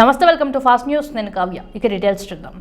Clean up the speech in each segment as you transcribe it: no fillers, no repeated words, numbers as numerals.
నమస్తే, welcome to fast news. నేను కావ్య. ఇక డీటెయిల్స్ చూద్దాం.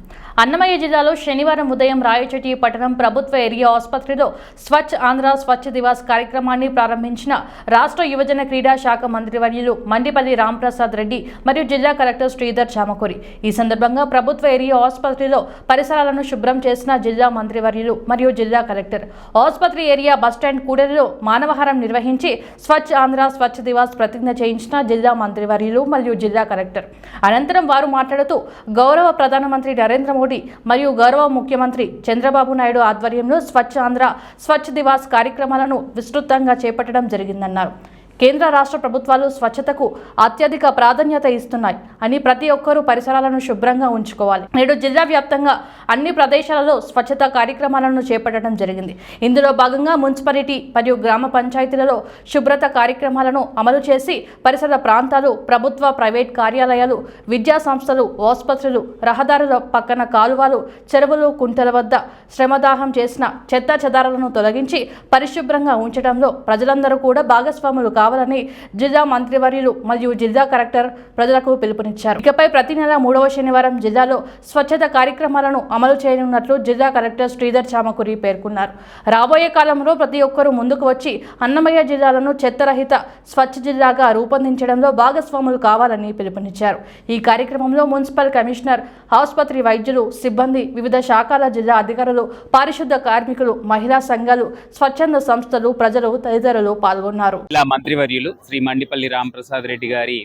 అన్నమయ్య జిల్లాలో శనివారం ఉదయం రాయచోటి పట్టణం ప్రభుత్వ ఏరియా ఆసుపత్రిలో స్వచ్ఛ ఆంధ్ర స్వచ్ఛ దివాస్ కార్యక్రమాన్ని ప్రారంభించిన రాష్ట్ర యువజన క్రీడా శాఖ మంత్రివర్యులు మండిపల్లి రాంప్రసాద్ రెడ్డి మరియు జిల్లా కలెక్టర్ శ్రీధర్ చామకూరి. ఈ సందర్భంగా ప్రభుత్వ ఏరియా ఆసుపత్రిలో పరిసరాలను శుభ్రం చేసిన జిల్లా మంత్రివర్యులు మరియు జిల్లా కలెక్టర్ ఆసుపత్రి ఏరియా బస్టాండ్ కూడలిలో మానవహారం నిర్వహించి స్వచ్ఛ ఆంధ్ర స్వచ్ఛ దివాస్ ప్రతిజ్ఞ చేయించిన జిల్లా మంత్రివర్యులు మరియు జిల్లా కలెక్టర్. అనంతరం వారు మాట్లాడుతూ గౌరవ ప్రధానమంత్రి నరేంద్ర మోడీ మరియు గౌరవ ముఖ్యమంత్రి చంద్రబాబు నాయుడు ఆధ్వర్యంలో స్వచ్ఛ ఆంధ్ర స్వచ్ఛ దివాస్ కార్యక్రమాలను విస్తృతంగా చేపట్టడం జరిగిందన్నారు. కేంద్ర రాష్ట్ర ప్రభుత్వాలు స్వచ్ఛతకు అత్యధిక ప్రాధాన్యత ఇస్తున్నాయి అని ప్రతి ఒక్కరూ పరిసరాలను శుభ్రంగా ఉంచుకోవాలి. నేడు జిల్లా వ్యాప్తంగా అన్ని ప్రదేశాలలో స్వచ్ఛత కార్యక్రమాలను చేపట్టడం జరిగింది. ఇందులో భాగంగా మున్సిపాలిటీ మరియు గ్రామ పంచాయతీలలో శుభ్రత కార్యక్రమాలను అమలు చేసి పరిసర ప్రాంతాలు, ప్రభుత్వ ప్రైవేట్ కార్యాలయాలు, విద్యా సంస్థలు, ఆసుపత్రులు, రహదారుల పక్కన కాలువలు, చెరువులు, కుంటల వద్ద శ్రమదాహం చేసిన చెత్త చెదారాలను తొలగించి పరిశుభ్రంగా ఉంచడంలో ప్రజలందరూ కూడా భాగస్వాములు కావాలని జిల్లా మంత్రివర్యులు మరియు జిల్లా కలెక్టర్ ప్రజలకు పిలుపునిచ్చారు. ఇకపై ప్రతి నెల 3వ శనివారం జిల్లాలో స్వచ్ఛత కార్యక్రమాలను అమలు చేయనున్నట్లు జిల్లా కలెక్టర్ శ్రీధర్ చామకూరి పేర్కొన్నారు. రాబోయే కాలంలో ప్రతి ఒక్కరూ ముందుకు వచ్చి అన్నమయ్య జిల్లాలను చెత్తరహిత స్వచ్ఛ జిల్లాగా రూపొందించడంలో భాగస్వాములు కావాలని పిలుపునిచ్చారు. ఈ కార్యక్రమంలో మున్సిపల్ కమిషనర్, ఆసుపత్రి వైద్యులు, సిబ్బంది, వివిధ శాఖల జిల్లా అధికారులు, పారిశుద్ధ కార్మికులు, మహిళా సంఘాలు, స్వచ్ఛంద సంస్థలు, ప్రజలు తదితరులు పాల్గొన్నారు. మంత్రివర్యులు శ్రీ మండిపల్లి రాంప్రసాద్ రెడ్డి గారి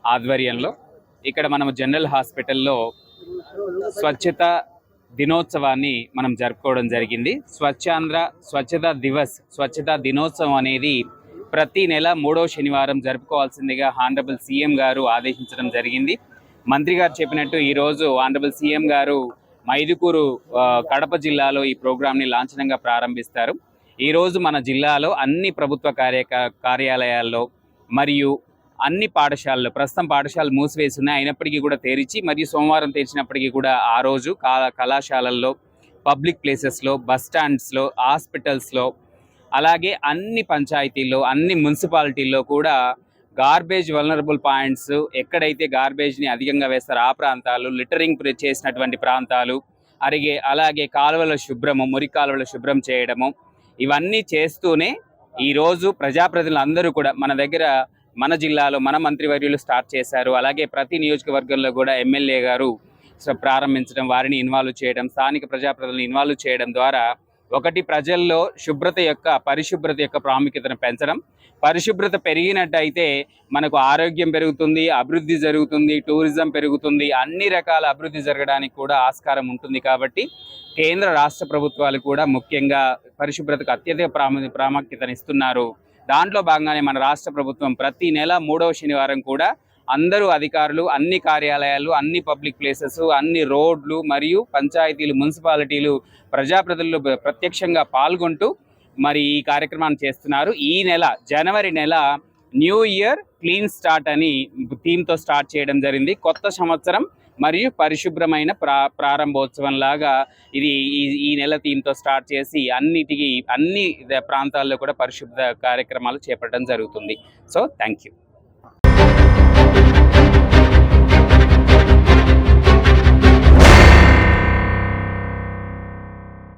ఆధ్వర్యంలో ఇక్కడ మనం జనరల్ హాస్పిటల్లో స్వచ్ఛత దినోత్సవాన్ని మనం జరుపుకోవడం జరిగింది. స్వచ్ఛాంధ్ర స్వచ్ఛతా దినోత్సవం అనేది ప్రతి నెల 3వ శనివారం జరుపుకోవాల్సిందిగా ఆనరబుల్ సీఎం గారు ఆదేశించడం జరిగింది. మంత్రి గారు చెప్పినట్టు ఈరోజు ఆనరబుల్ సీఎం గారు మైదుకూరు కడప జిల్లాలో ఈ ప్రోగ్రాంని లాంఛనంగా ప్రారంభిస్తారు. ఈరోజు మన జిల్లాలో అన్ని ప్రభుత్వ కార్యాలయాల్లో మరియు అన్ని పాఠశాలలు, ప్రస్తుతం పాఠశాలలు మూసివేసి ఉన్నాయి, అయినప్పటికీ కూడా తెరిచి మరియు సోమవారం తెరిచినప్పటికీ కూడా ఆ రోజు కళాశాలల్లో, పబ్లిక్ ప్లేసెస్లో, బస్ స్టాండ్స్లో, హాస్పిటల్స్లో, అలాగే అన్ని పంచాయతీల్లో, అన్ని మున్సిపాలిటీల్లో కూడా గార్బేజ్ వల్నరబుల్ పాయింట్స్, ఎక్కడైతే గార్బేజ్ని అధికంగా వేస్తారో ఆ ప్రాంతాలు, లిటరింగ్ చేసినటువంటి ప్రాంతాలు, అలాగే కాలువల శుభ్రము, మురికి కాలువల శుభ్రం చేయడము, ఇవన్నీ చేస్తూనే ఈరోజు ప్రజాప్రతినిధులందరూ కూడా మన జిల్లాలో మన మంత్రివర్యులు స్టార్ట్ చేశారు. అలాగే ప్రతి నియోజకవర్గంలో కూడా ఎమ్మెల్యే గారు ప్రారంభించడం, వారిని ఇన్వాల్వ్ చేయడం, స్థానిక ప్రజాప్రతినిధులను ఇన్వాల్వ్ చేయడం ద్వారా ఒకటి ప్రజల్లో పరిశుభ్రత యొక్క ప్రాముఖ్యతను పెంచడం. పరిశుభ్రత పెరిగినట్టయితే మనకు ఆరోగ్యం పెరుగుతుంది, అభివృద్ధి జరుగుతుంది, టూరిజం పెరుగుతుంది, అన్ని రకాల అభివృద్ధి జరగడానికి కూడా ఆస్కారం ఉంటుంది. కాబట్టి కేంద్ర రాష్ట్ర ప్రభుత్వాలు కూడా ముఖ్యంగా పరిశుభ్రతకు అత్యధిక ప్రాముఖ్యతనిస్తున్నారు. దాంట్లో భాగంగానే మన రాష్ట్ర ప్రభుత్వం ప్రతి నెల 3వ శనివారం కూడా అందరూ అధికారులు, అన్ని కార్యాలయాలు, అన్ని పబ్లిక్ ప్లేసెస్, అన్ని రోడ్లు మరియు పంచాయతీలు, మున్సిపాలిటీలు, ప్రజాప్రతినిధులు ప్రత్యక్షంగా పాల్గొంటూ మరి ఈ కార్యక్రమాన్ని చేస్తున్నారు. ఈ నెల జనవరి నెల న్యూ ఇయర్ క్లీన్ స్టార్ట్ అని థీమ్తో స్టార్ట్ చేయడం జరిగింది. కొత్త సంవత్సరం మరియు పరిశుభ్రమైన ప్రారంభోత్సవం లాగా ఇది ఈ నెల థీమ్తో స్టార్ట్ చేసి అన్ని ప్రాంతాల్లో కూడా పరిశుభ్ర కార్యక్రమాలు చేపట్టడం జరుగుతుంది. So thank you.